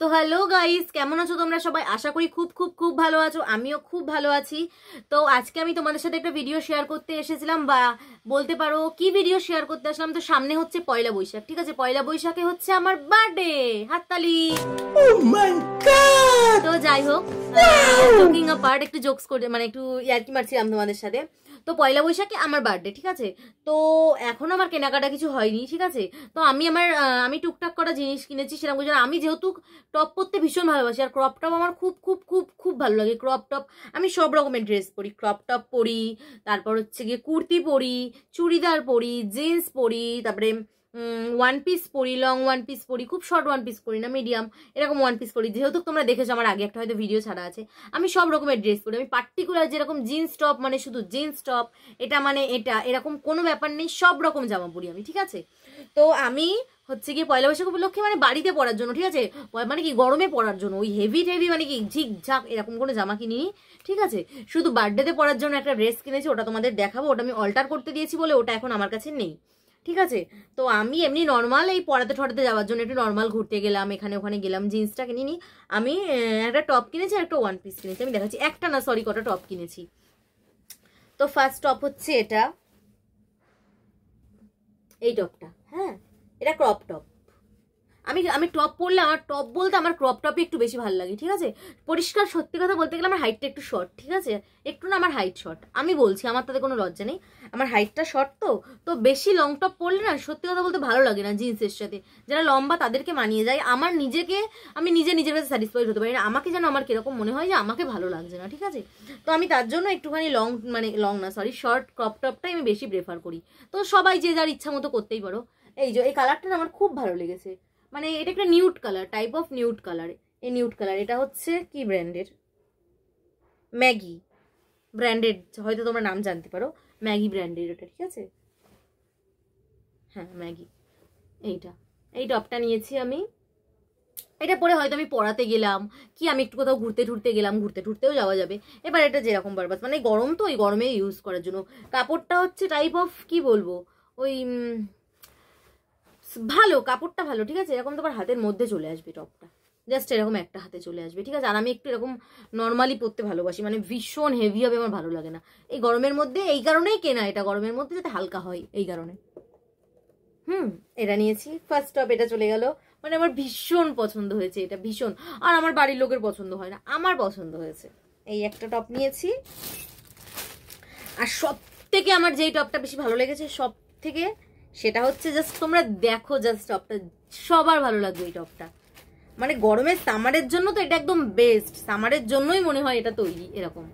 তো hello guys, কেমন আছো তোমরা সবাই? আশা করি খুব খুব খুব ভালো আছো। আমিও খুব ভালো আছি। তো আজকে আমি তোমাদের সাথে একটা ভিডিও শেয়ার করতে এসেছিলাম, বা বলতে পারো কি ভিডিও শেয়ার করতে আসলাম। তো সামনে হচ্ছে পয়লা বৈশাখ, ঠিক আছে? পয়লা বৈশাখে হচ্ছে আমার বার্থডে। হাততালি। Oh my god! তো যাই হোক, জোকিং আপার্ট, একটু জোকস করে মানে একটু ইয়ার্কি মারছিলাম তোমাদের সাথে। তো পয়লা বৈশাখে আমার বার্থডে, ঠিক আছে? তো এখন আমার কেনাকাটা কিছু হয়নি, ঠিক আছে? তো আমি টুকটাক করা জিনিস কিনেছি সেরকম কিছু না। আমি যেহেতু টপ পরতে ভীষণ ভালোবাসি, আর ক্রপ টপ আমার খুব খুব খুব খুব ভালো লাগে। ক্রপ টপ আমি সব রকমের ড্রেস পরি, ক্রপ টপ পরি, তারপর হচ্ছে গিয়ে কুর্তি পরি, চুড়িদার পরি, জিন্স পরি, তারপরে ওয়ান পিস পরি, লং ওয়ান পিস পরি, খুব শর্ট ওয়ান পিস পরি না, মিডিয়াম এরকম ওয়ান পিস পরি। যেহেতু তোমরা দেখেছো আমার আগে একটা হয়তো ভিডিও ছাড়া আছে, আমি সব রকমের ড্রেস পরি। আমি পার্টিকুলার যেরকম জিন্স টপ মানে শুধু জিন্স টপ, এটা মানে এটা, এরকম কোনো ব্যাপার নেই, সব রকম জামা পরি আমি, ঠিক আছে? তো আমি হচ্ছে গিয়ে পয়লা বৈশাখ উপলক্ষে মানে বাড়িতে পরার জন্য, ঠিক আছে, মানে কি গরমে পরার জন্য ওই হেভি টেভি মানে কি ঝিকঝাক এরকম কোনো জামা কিনিনি, ঠিক আছে? শুধু বার্থডেতে পরার জন্য একটা ড্রেস কিনেছি, ওটা তোমাদের দেখাবো। ওটা আমি অল্টার করতে দিয়েছি বলে ওটা এখন আমার কাছে নেই, ঠিক আছে? তো আমি এমনি নর্মাল এই পড়াতে ঠড়াতে যাওয়ার জন্য একটু নর্মাল ঘুরতে গেলাম, এখানে ওখানে গেলাম, জিন্সটা কিনিনি। আমি একটা টপ কিনেছি আর একটা ওয়ান পিস কিনেছি। আমি দেখাচ্ছি, একটা না সরি কটা টপ কিনেছি। তো ফার্স্ট টপ হচ্ছে এটা, এই টপটা, হ্যাঁ, এটা ক্রপ টপ। আমি আমি টপ পরলে, আমার টপ বলতে আমার ক্রপ টপই একটু বেশি ভালো লাগে, ঠিক আছে? পরিষ্কার সত্যি কথা বলতে গেলে আমার হাইটটা একটু শর্ট, ঠিক আছে? একটু না, আমার হাইট শর্ট, আমি বলছি, আমার তাতে কোনো লজ্জা নেই। আমার হাইটটা শর্ট, তো বেশি লং টপ পরলে না সত্যি কথা বলতে ভালো লাগে না জিন্সের সাথে। যারা লম্বা তাদেরকে মানিয়ে যায়, আমার নিজেকে আমি নিজের কাছে স্যাটিসফাইড হতে পারি না। আমাকে যেন আমার কিরকম মনে হয় যে আমাকে ভালো লাগছে না, ঠিক আছে? তো আমি তার জন্য একটুখানি লং না সরি শর্ট ক্রপ টপটাই আমি বেশি প্রেফার করি। তো সবাই যে যার ইচ্ছা মতো করতেই পারো। এই যে এই কালারটা আমার খুব ভালো লেগেছে, মানে এটা একটা nude colour, type of nude colour. এই নিউড কালার, এটা হচ্ছে কি ব্র্যান্ডের, ম্যাগি ব্র্যান্ডেড, হয়তো তোমরা নাম জানতে পারো, ম্যাগি ব্র্যান্ডের এটা, ঠিক আছে? হ্যাঁ ম্যাগি। এইটা, এই টপটা নিয়েছি আমি। এটা পরে হয়তো আমি পড়াতে গেলাম, কি আমি একটু কোথাও ঘুরতে ঠুরতে গেলাম, ঘুরতে ঠুরতেও যাওয়া যাবে। এবার এটা যেরকম পারপাস, মানে গরম তো ওই গরমে ইউজ করার জন্য। কাপড়টা হচ্ছে টাইপ অফ কি বলবো, ওই ভালো, কাপড়টা ভালো, ঠিক আছে? এরকম তোমার হাতের মধ্যে চলে আসবে টপটা, জাস্ট এরকম একটা হাতে চলে আসবে, ঠিক আছে? আর আমি একটু এরকম নর্মালি পরতে ভালোবাসি, মানে ভীষণ হেভি হবে আমার ভালো লাগে না এই গরমের মধ্যে। এই কারণেই কেনা এটা, গরমের মধ্যে যাতে হালকা হয় এই কারণে। এটা নিয়েছি ফার্স্ট টপ, এটা চলে গেল। মানে আমার ভীষণ পছন্দ হয়েছে এটা, ভীষণ। আর আমার বাড়ির লোকের পছন্দ হয় না, আমার পছন্দ হয়েছে। এই একটা টপ নিয়েছি। আর সব থেকে আমার যেই টপটা বেশি ভালো লেগেছে সব থেকে, সেটা হচ্ছে জাস্ট তোমরা দেখো, জাস্ট টপটা সবার ভালো লাগবে এই টপটা। মানে গরমের সামারের জন্য তো এটা একদম বেস্ট, সামারের জন্যই মনে হয় এটা তৈরি। এরকম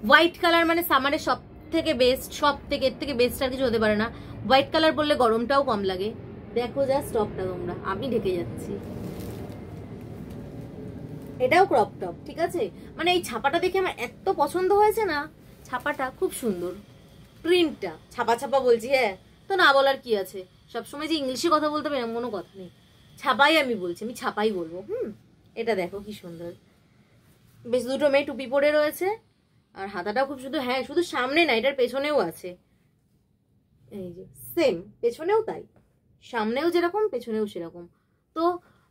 হোয়াইট কালার মানে সামারের সব থেকে বেস্ট, সব থেকে এর থেকে বেস্ট আর কিছু হতে পারে না। হোয়াইট কালার বললে গরমটাও কম লাগে। দেখো জাস্ট টপটা তোমরা, আমি ঢেকে যাচ্ছি। এটাও ক্রপ টপ, ঠিক আছে? মানে এই ছাপাটা দেখে আমার এত পছন্দ হয়েছে না, ছাপাটা খুব সুন্দর, প্রিন্টটা ছাপা ছাপা বলছি, হ্যাঁ তো না বলার কি আছে, সবসময় যে ইংলিশে কথা বলতে হবে এরকম কোনো কথা নেই, ছাপাই আমি বলছি, আমি ছাপাই বলবো। এটা দেখো কি সুন্দর, বেশ দুটো মেয়ে টুপি পরে রয়েছে, আর হাতাটাও খুব সুন্দর। হ্যাঁ শুধু সামনে না, এটার পেছনেও আছে, এই যে সেম, পেছনেও তাই, সামনেও যেরকম পেছনেও সেরকম। তো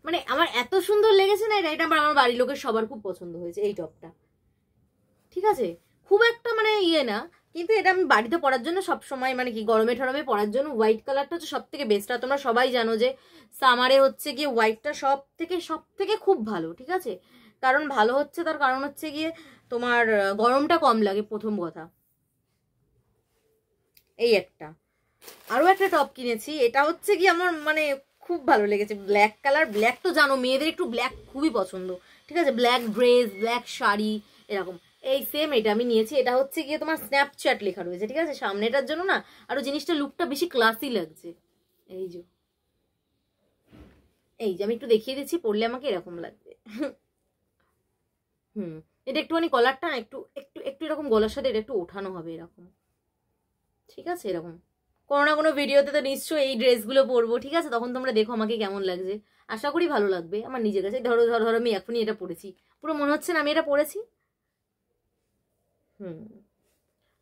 মানে আমার এত সুন্দর লেগেছে না এটা, এটা আমার বাড়ির লোকের সবার খুব পছন্দ হয়েছে এই টপটা, ঠিক আছে? খুব একটা মানে ইয়ে না, কিন্তু এটা আমি বাড়িতে পরার জন্য সব সময়, মানে কি গরমে ঠরমে পরার জন্য হোয়াইট কালারটা হচ্ছে সব থেকে বেস্ট। আর তোমরা সবাই জানো যে সামারে হচ্ছে গিয়ে হোয়াইটটা সব থেকে খুব ভালো, ঠিক আছে? কারণ ভালো হচ্ছে, তার কারণ হচ্ছে গিয়ে তোমার গরমটা কম লাগে, প্রথম কথা। এই একটা, আরো একটা টপ কিনেছি, এটা হচ্ছে কি আমার মানে খুব ভালো লেগেছে, ব্ল্যাক কালার। ব্ল্যাক তো জানো মেয়েদের একটু ব্ল্যাক খুবই পছন্দ, ঠিক আছে? ব্ল্যাক ড্রেস, ব্ল্যাক শাড়ি এরকম। এই সেম এটা আমি নিয়েছি, এটা হচ্ছে গিয়ে তোমার স্ন্যাপচ্যাট লেখা রয়েছে, ঠিক আছে? সামনেটার জন্য না আরো জিনিসটা লুকটা বেশি ক্লাসি লাগছে। এই যে আমি একটু দেখিয়ে দিচ্ছি, পরলে আমাকে এরকম লাগবে। এটা একটুখানি কলারটা একটু একটু একটু এরকম গলার সাথে এটা একটু ওঠানো হবে এরকম, ঠিক আছে? এরকম কোনো না কোনো ভিডিওতে তো নিশ্চয়ই এই ড্রেসগুলো পরবো, ঠিক আছে? তখন তোমরা দেখো আমাকে কেমন লাগছে, আশা করি ভালো লাগবে আমার নিজের কাছে। ধরো ধরো ধরো আমি এখনই এটা পরেছি, পুরো মনে হচ্ছে না আমি এটা পরেছি।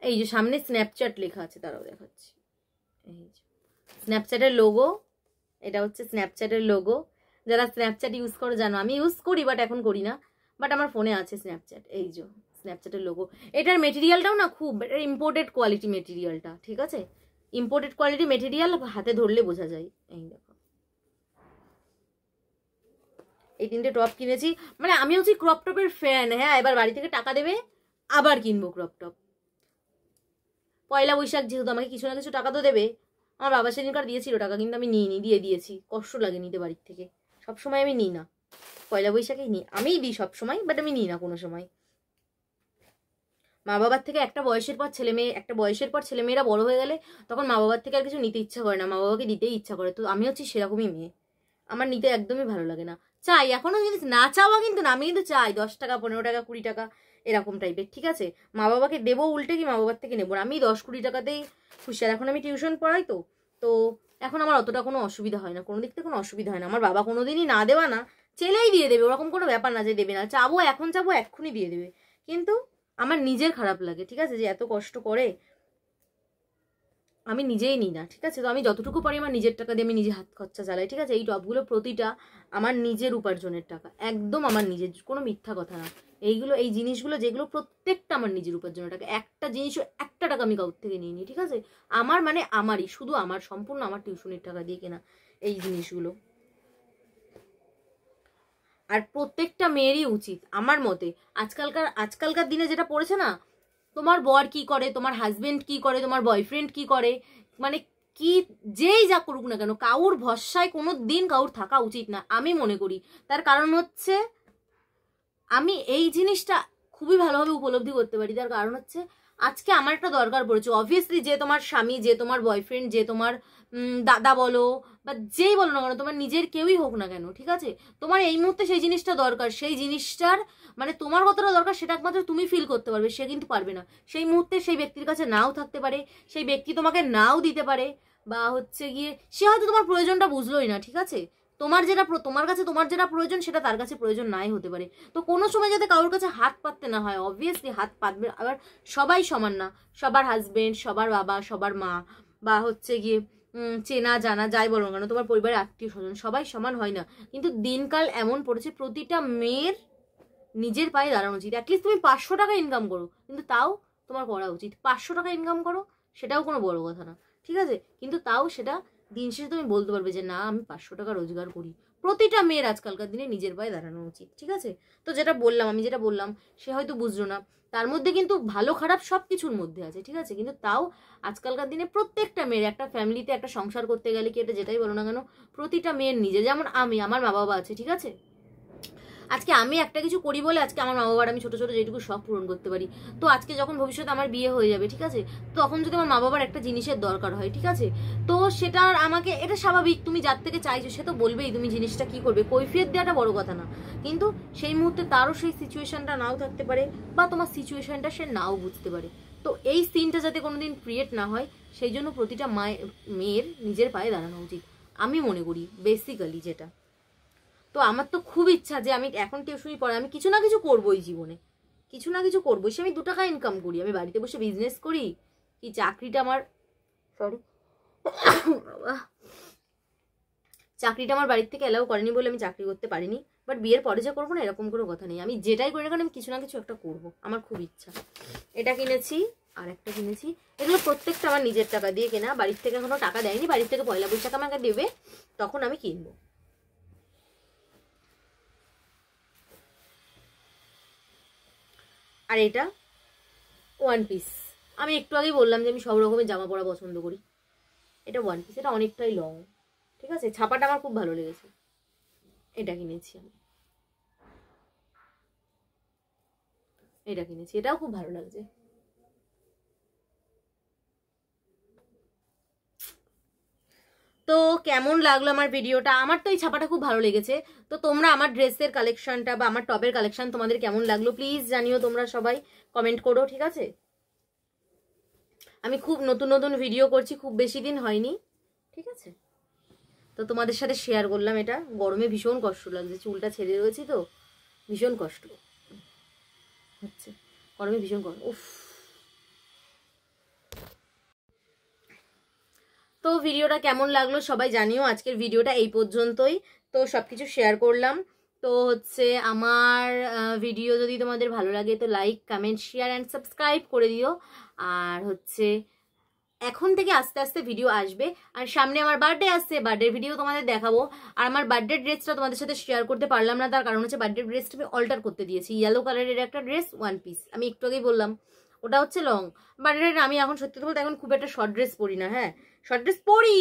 এই যে সামনে স্ন্যাপচ্যাট লেখা আছে, তারাও দেখাচ্ছি, এই যে স্ন্যাপচ্যাটের লোগো, এটা হচ্ছে স্ন্যাপচ্যাটের লোগো। যারা স্ন্যাপচ্যাট ইউজ করো জানো, আমি ইউজ করি বাট এখন করি না, বাট আমার ফোনে আছে স্ন্যাপচ্যাট। এই যে স্ন্যাপচ্যাটের লোগো, এটার মেটেরিয়ালটাও না খুব ইম্পোর্টেড কোয়ালিটি মেটেরিয়ালটা, ঠিক আছে, ইম্পোর্টেড কোয়ালিটি মেটেরিয়াল, হাতে ধরলে বোঝা যায়। এই দেখো এই 3টে টপ কিনেছি, মানে আমি হচ্ছি ক্রপ টপের ফ্যান। হ্যাঁ, এবার বাড়ি থেকে টাকা দেবে আবার কিনবো ক্রপ টপ। পয়লা বৈশাখ যেহেতু আমাকে কিছু না কিছু টাকা তো দেবে। আমার বাবা সেদিনকার দিয়েছিল টাকা, কিন্তু আমি নিইনি, দিয়ে দিয়েছি, কষ্ট লাগে নিতে বাড়ির থেকে। সবসময় আমি নিই না, পয়লা বৈশাখেই নিই, আমিই দিই সবসময়, বাট আমি নিই না কোনো সময়। মা বাবার থেকে একটা বয়সের পর ছেলেমেয়েরা বড় হয়ে গেলে তখন মা বাবার থেকে আর কিছু নিতে ইচ্ছা করে না, মা বাবাকে দিতেই ইচ্ছা করে। তো আমি হচ্ছি সেরকমই মেয়ে, আমার নিতে একদমই ভালো লাগে না। চাই এখনো জিনিস না চাওয়া কিন্তু না, আমি কিন্তু চাই 10 টাকা 15 টাকা 20 টাকা এরকম টাইপের, ঠিক আছে। মা বাবাকে দেবো উল্টে, কি মা বাবার থেকে নেবো না, আমি 10-20 টাকাতেই খুশি। আর এখন আমি টিউশন পড়াই, তো এখন আমার অতটা কোনো অসুবিধা হয় না, কোনো দিক থেকে কোনো অসুবিধা হয় না। আমার বাবা কোনোদিনই না দেওয়া না, চেলেই দিয়ে দেবে, ওরকম কোনো ব্যাপার না যে দেবে না, চাবো এখন চাবো এক্ষুনি দিয়ে দেবে। কিন্তু আমার নিজের খারাপ লাগে, ঠিক আছে, যে এত কষ্ট করে আমি নিজেই নিই না, ঠিক আছে। তো আমি যতটুকু পারি আমার নিজের টাকা দিয়ে আমি নিজে হাত খরচা চালাই, ঠিক আছে। এই টপগুলো প্রতিটা আমার নিজের উপার্জনের টাকা, একদম আমার নিজের, কোনো মিথ্যা কথা না। এই জিনিসগুলো যেগুলো প্রত্যেকটা আমার নিজের উপার্জনের টাকা, একটা জিনিসও 1 টাকা আমি কাউর থেকে নিইনি, ঠিক আছে। আমার মানে আমারই, শুধু আমার, সম্পূর্ণ আমার টিউশনের টাকা দিয়ে কেনা এই জিনিসগুলো। আর প্রত্যেকটা মেয়েরই উচিত আমার মতে, আজকালকার দিনে যেটা পড়েছে না, তোমার বর কি করে, তোমার হাজবেন্ড কি করে, তোমার বয়ফ্রেন্ড কি করে, মানে কি যেই যা করুক না কেন, কাউর ভরসায় কোনো দিন কাউর থাকা উচিত না আমি মনে করি। তার কারণ হচ্ছে আমি এই জিনিসটা খুবই ভালোভাবে উপলব্ধি করতে পারি। তার কারণ হচ্ছে আজকে আমার একটা দরকার পড়েছে, অবভিয়াসলি যে তোমার স্বামী, যে তোমার বয়ফ্রেন্ড, যে তোমার দাদা বলো বা যেই বলো না কেন, তোমার নিজের কেউই হোক না কেন, ঠিক আছে, তোমার এই মুহূর্তে সেই জিনিসটা দরকার, সেই জিনিসটার মানে তোমার কতটা দরকার সেটা একমাত্র তুমি ফিল করতে পারবে, সে কিন্তু পারবে না। সেই মুহূর্তে সেই ব্যক্তির কাছে নাও থাকতে পারে, সেই ব্যক্তি তোমাকে নাও দিতে পারে, বা হচ্ছে গিয়ে সে হয়তো তোমার প্রয়োজনটা বুঝলোই না, ঠিক আছে। তোমার কাছে তোমার যেটা প্রয়োজন সেটা তার কাছে প্রয়োজন নাই হতে পারে। তো কোনো সময় যাতে কারোর কাছে হাত পাততে না হয়, অবভিয়াসলি হাত পাতবে। আবার সবাই সমান না, সবার হাজবেন্ড, সবার বাবা, সবার মা, বা হচ্ছে গিয়ে চেনা জানা যাই বলো না কেন, তোমার পরিবারের আত্মীয় স্বজন সবাই সমান হয় না। কিন্তু দিনকাল এমন পড়েছে প্রতিটা মেয়ের নিজের পায়ে দাঁড়ানো উচিত। অ্যাটলিস্ট তুমি 500 টাকা ইনকাম করো, কিন্তু তাও তোমার করা উচিত। 500 টাকা ইনকাম করো, সেটাও কোনো বড় কথা না, ঠিক আছে, কিন্তু তাও সেটা দিন শেষে তুমি বলতে পারবে যে না আমি 500 টাকা রোজগার করি। প্রতিটা মেয়ের আজকালকার দিনে নিজের পায়ে দাঁড়ানো উচিত, ঠিক আছে। তো আমি যেটা বললাম সে হয়তো বুঝলো না, তার মধ্যে কিন্তু ভালো খারাপ সব কিছুর মধ্যে আছে, ঠিক আছে। কিন্তু তাও আজকালকার দিনে প্রত্যেকটা মেয়ের, একটা ফ্যামিলিতে একটা সংসার করতে গেলে কি এটা যেটাই বলো না কেন, প্রতিটা মেয়ের নিজের, যেমন আমার মা বাবা আছে, ঠিক আছে। আজকে আমি একটা কিছু করি বলে আজকে আমার মা বাবার আমি ছোট ছোট যেটুকু শখ পূরণ করতে পারি। তো আজকে যখন ভবিষ্যতে আমার বিয়ে হয়ে যাবে, ঠিক আছে, তখন যদি আমার মা বাবার একটা জিনিসের দরকার হয়, ঠিক আছে, তো সেটা আমাকে, এটা স্বাভাবিক, তুমি যার থেকে চাইছো সে তো বলবেই তুমি জিনিসটা কি করবে, কৈফিয়ত দেওয়াটা বড় কথা না। কিন্তু সেই মুহূর্তে তারও সেই সিচুয়েশনটা নাও থাকতে পারে, বা তোমার সিচুয়েশনটা সে নাও বুঝতে পারে। তো এই সিনটা যাতে কোনোদিন ক্রিয়েট না হয়, সেই জন্য প্রতিটা মেয়ের নিজের পায়ে দাঁড়ানো উচিত আমি মনে করি, বেসিক্যালি যেটা। তো আমার তো খুব ইচ্ছা যে আমি এখন টিউশনি পড়াই, আমি কিছু না কিছু করবোই জীবনে, কিছু না কিছু করবোই। সে আমি 2 টাকা ইনকাম করি, আমি বাড়িতে বসে বিজনেস করি, কি চাকরিটা আমার বাড়ির থেকে অ্যালাউ করেনি বলে আমি চাকরি করতে পারিনি। বাট বিয়ের পরে যে করবো না এরকম কোনো কথা নেই, আমি যেটাই করি না কেন আমি কিছু না কিছু একটা করবো, আমার খুব ইচ্ছা। এটা কিনেছি, আর একটা কিনেছি, এগুলো প্রত্যেকটা আমার নিজের টাকা দিয়ে কেনা, বাড়ির থেকে এখনো টাকা দেয়নি, বাড়ির থেকে পয়লা বৈশাখ আমাকে দেবে তখন আমি কিনবো। আর এটা 1 পিস, আমি একটু আগেই বললাম যে আমি সব রকমের জামা পরা পছন্দ করি। এটা 1 পিস, এটা অনেকটাই লং, ঠিক আছে, ছাপাটা আমার খুব ভালো লেগেছে, এটা কিনেছি আমি, এটাও খুব ভালো লাগছে। তো কেমন লাগলো আমার ভিডিওটা? আমার তো এই ছাপাটা খুব ভালো লেগেছে। তো তোমরা আমার ড্রেসের কালেকশনটা বা আমার টপের কালেকশন তোমাদের কেমন লাগলো প্লিজ জানিও, তোমরা সবাই কমেন্ট করো, ঠিক আছে। আমি খুব নতুন নতুন ভিডিও করছি, খুব বেশি দিন হয়নি, ঠিক আছে। তো তোমাদের সাথে শেয়ার করলাম। এটা গরমে ভীষণ কষ্ট লাগছে, চুলটা ছেড়ে রয়েছি তো ভীষণ কষ্ট হচ্ছে, গরমে ভীষণ কষ্ট, উফ। তো ভিডিওটা কেমন লাগলো সবাই জানিও। আজকের ভিডিওটা এই পর্যন্তই। তো সব কিছু শেয়ার করলাম। তো হচ্ছে আমার ভিডিও যদি তোমাদের ভালো লাগে তো like, comment, share and subscribe করে দিও। আর হচ্ছে এখন থেকে আস্তে আস্তে ভিডিও আসবে। আর সামনে আমার বার্থডে আসছে, বার্থডে ভিডিও তোমাদের দেখাবো। আর আমার বার্থডে ড্রেসটা তোমাদের সাথে শেয়ার করতে পারলাম না, তার কারণ হচ্ছে বার্থডে ড্রেসটা আমি অল্টার করতে দিয়েছি। ইয়েলো কালারের একটা ড্রেস, ওয়ান পিস, আমি একটু আগেই বললাম ওটা হচ্ছে লং। বার্থডে আমি এখন সত্যি বলতে এখন খুব একটা শর্ট ড্রেস পরি না। হ্যাঁ, শর্ট ড্রেস পরি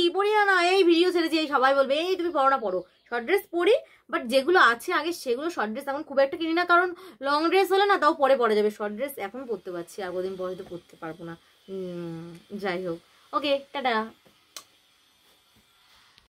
না, এই ভিডিও ছেড়েছি এই সবাই বলবে এই তুমি পড়ো না, পড়ো। শর্ট ড্রেস পরি, বাট যেগুলো আছে আগে সেগুলো শর্ট ড্রেস এখন খুব একটা কিনি না, কারণ লং ড্রেস হলে না তাও পরে পরা যাবে, শর্ট ড্রেস এখন পরতে পারছি, আর কদিন পরে তো পরতে পারবো না। যাই হোক, ওকে, টাটা।